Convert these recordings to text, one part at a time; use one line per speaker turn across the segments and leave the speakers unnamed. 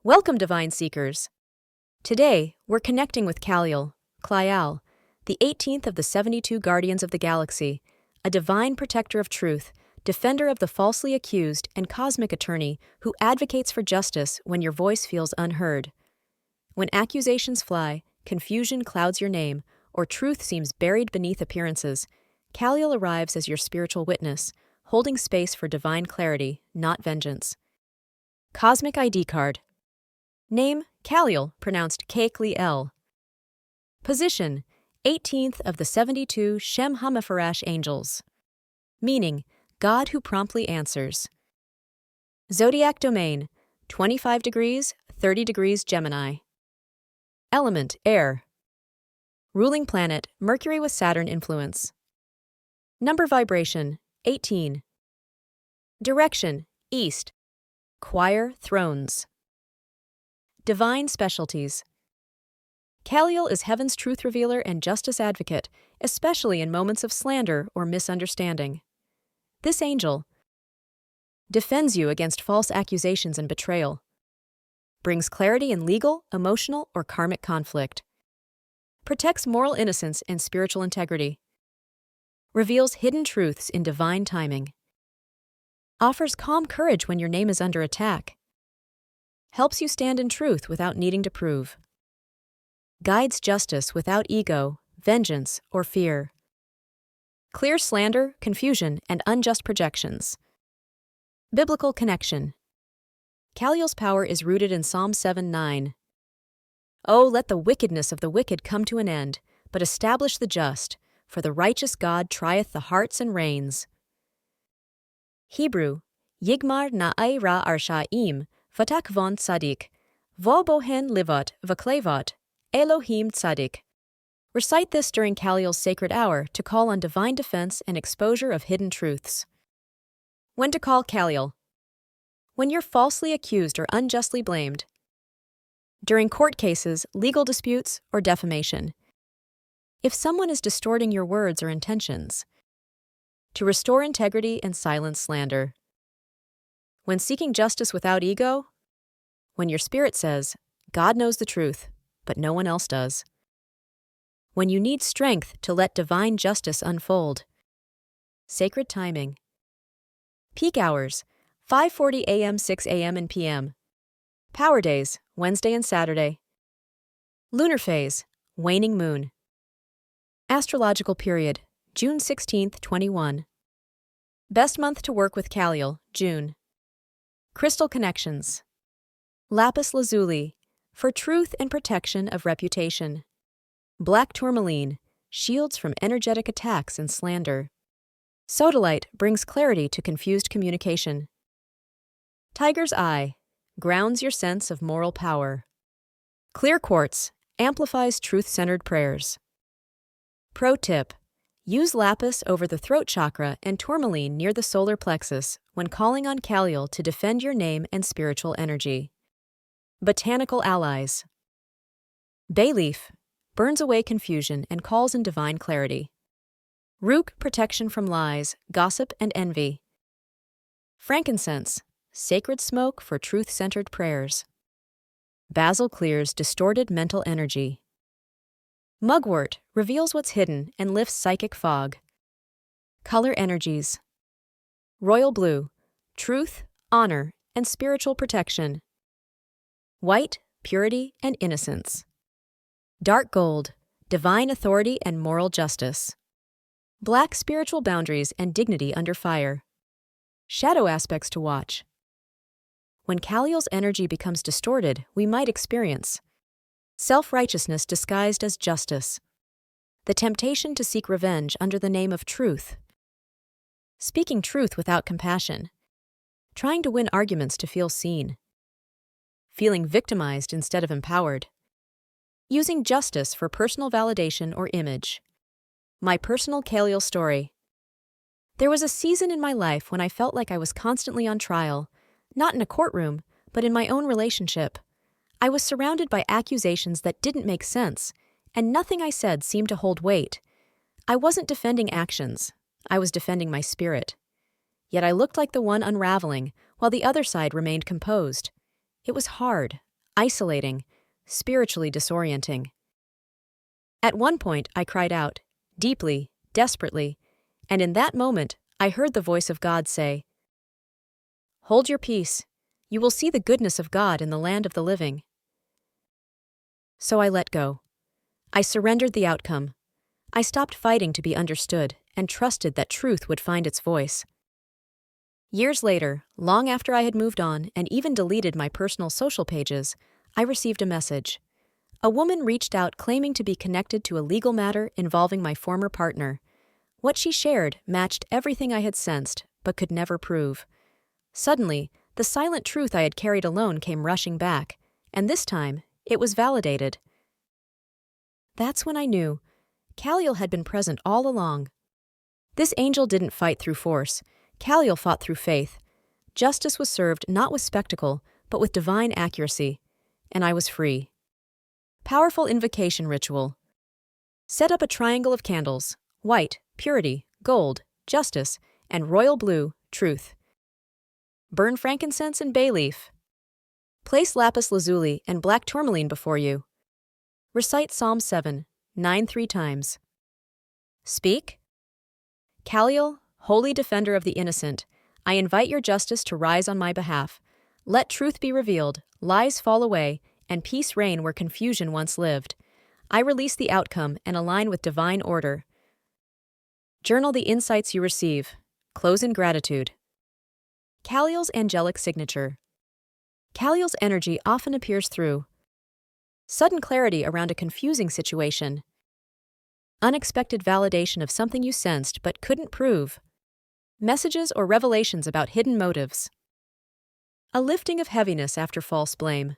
Welcome, Divine Seekers. Today, we're connecting with Caliel, the 18th of the 72 Guardians of the Galaxy, a divine protector of truth, defender of the falsely accused, and cosmic attorney who advocates for justice when your voice feels unheard. When accusations fly, confusion clouds your name, or truth seems buried beneath appearances, Caliel arrives as your spiritual witness, holding space for divine clarity, not vengeance. Cosmic ID card. Name, Caliel, pronounced Caliel. Position, 18th of the 72 Shem HaMephorash angels. Meaning, God who promptly answers. Zodiac domain, 25 degrees, 30 degrees Gemini. Element, air. Ruling planet, Mercury with Saturn influence. Number vibration, 18. Direction, east. Choir, thrones. Divine specialties. Caliel is heaven's truth revealer and justice advocate, especially in moments of slander or misunderstanding. This angel defends you against false accusations and betrayal, brings clarity in legal, emotional, or karmic conflict, protects moral innocence and spiritual integrity, reveals hidden truths in divine timing, offers calm courage when your name is under attack, helps you stand in truth without needing to prove, guides justice without ego, vengeance, or fear, clears slander, confusion, and unjust projections. Biblical connection. Caliel's power is rooted in Psalm 7:9. Oh, let the wickedness of the wicked come to an end, but establish the just, for the righteous God trieth the hearts and reins. Hebrew, Yigmar na'ai ra arsha'im, vatak von tzadik, vo bohen livot vaklevot, Elohim tzadik. Recite this during Caliel's sacred hour to call on divine defense and exposure of hidden truths. When to call Caliel. When you're falsely accused or unjustly blamed. During court cases, legal disputes, or defamation. If someone is distorting your words or intentions. To restore integrity and silence slander. When seeking justice without ego. When your spirit says, God knows the truth, but no one else does. When you need strength to let divine justice unfold. Sacred timing. Peak hours, 5:40 a.m., 6 a.m., and p.m. Power days, Wednesday and Saturday. Lunar phase, waning moon. Astrological period, June 16th, 21. Best month to work with Caliel, June. Crystal connections. Lapis lazuli, for truth and protection of reputation. Black tourmaline, shields from energetic attacks and slander. Sodalite brings clarity to confused communication. Tiger's eye, grounds your sense of moral power. Clear quartz, amplifies truth-centered prayers. Pro tip, use lapis over the throat chakra and tourmaline near the solar plexus when calling on Caliel to defend your name and spiritual energy. Botanical allies. Bay leaf, burns away confusion and calls in divine clarity. Rook, protection from lies, gossip, and envy. Frankincense, sacred smoke for truth-centered prayers. Basil clears distorted mental energy. Mugwort reveals what's hidden and lifts psychic fog. Color energies. Royal blue, truth, honor, and spiritual protection. White, purity and innocence. Dark gold, divine authority and moral justice. Black, spiritual boundaries and dignity under fire. Shadow aspects to watch. When Caliel's energy becomes distorted, we might experience self-righteousness disguised as justice. The temptation to seek revenge under the name of truth. Speaking truth without compassion. Trying to win arguments to feel seen. Feeling victimized instead of empowered. Using justice for personal validation or image. My personal Caliel story. There was a season in my life when I felt like I was constantly on trial, not in a courtroom, but in my own relationship. I was surrounded by accusations that didn't make sense, and nothing I said seemed to hold weight. I wasn't defending actions, I was defending my spirit. Yet I looked like the one unraveling, while the other side remained composed. It was hard. isolating, spiritually disorienting. At one point, I cried out, deeply, desperately, and in that moment, I heard the voice of God say, "Hold your peace. You will see the goodness of God in the land of the living." So I let go. I surrendered the outcome. I stopped fighting to be understood and trusted that truth would find its voice. Years later, long after I had moved on and even deleted my personal social pages, I received a message. A woman reached out claiming to be connected to a legal matter involving my former partner. What she shared matched everything I had sensed, but could never prove. Suddenly, the silent truth I had carried alone came rushing back, and this time, it was validated. That's when I knew Caliel had been present all along. This angel didn't fight through force. Caliel fought through faith. Justice was served not with spectacle, but with divine accuracy, and I was free. Powerful invocation ritual. Set up a triangle of candles: white, purity; gold, justice; and royal blue, truth. Burn frankincense and bay leaf. Place lapis lazuli and black tourmaline before you. Recite Psalm 7, 9 3 times. Speak. Caliel, holy defender of the innocent, I invite your justice to rise on my behalf. Let truth be revealed, lies fall away, and peace reign where confusion once lived. I release the outcome and align with divine order. Journal the insights you receive. Close in gratitude. Caliel's angelic signature. Caliel's energy often appears through sudden clarity around a confusing situation, unexpected validation of something you sensed but couldn't prove, messages or revelations about hidden motives, a lifting of heaviness after false blame,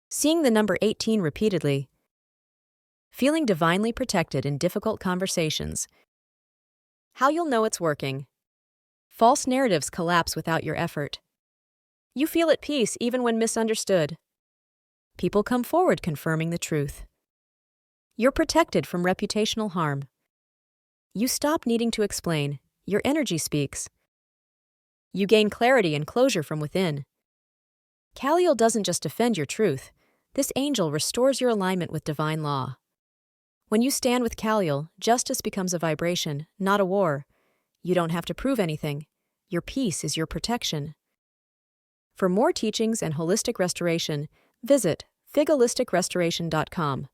seeing the number 18 repeatedly, feeling divinely protected in difficult conversations. How you'll know it's working. False narratives collapse without your effort. You feel at peace even when misunderstood. People come forward confirming the truth. You're protected from reputational harm. You stop needing to explain. Your energy speaks. You gain clarity and closure from within. Caliel doesn't just defend your truth. This angel restores your alignment with divine law. When you stand with Caliel, justice becomes a vibration, not a war. You don't have to prove anything. Your peace is your protection. For more teachings and holistic restoration, visit figholisticrestoration.com.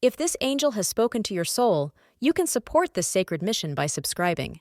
If this angel has spoken to your soul, you can support this sacred mission by subscribing.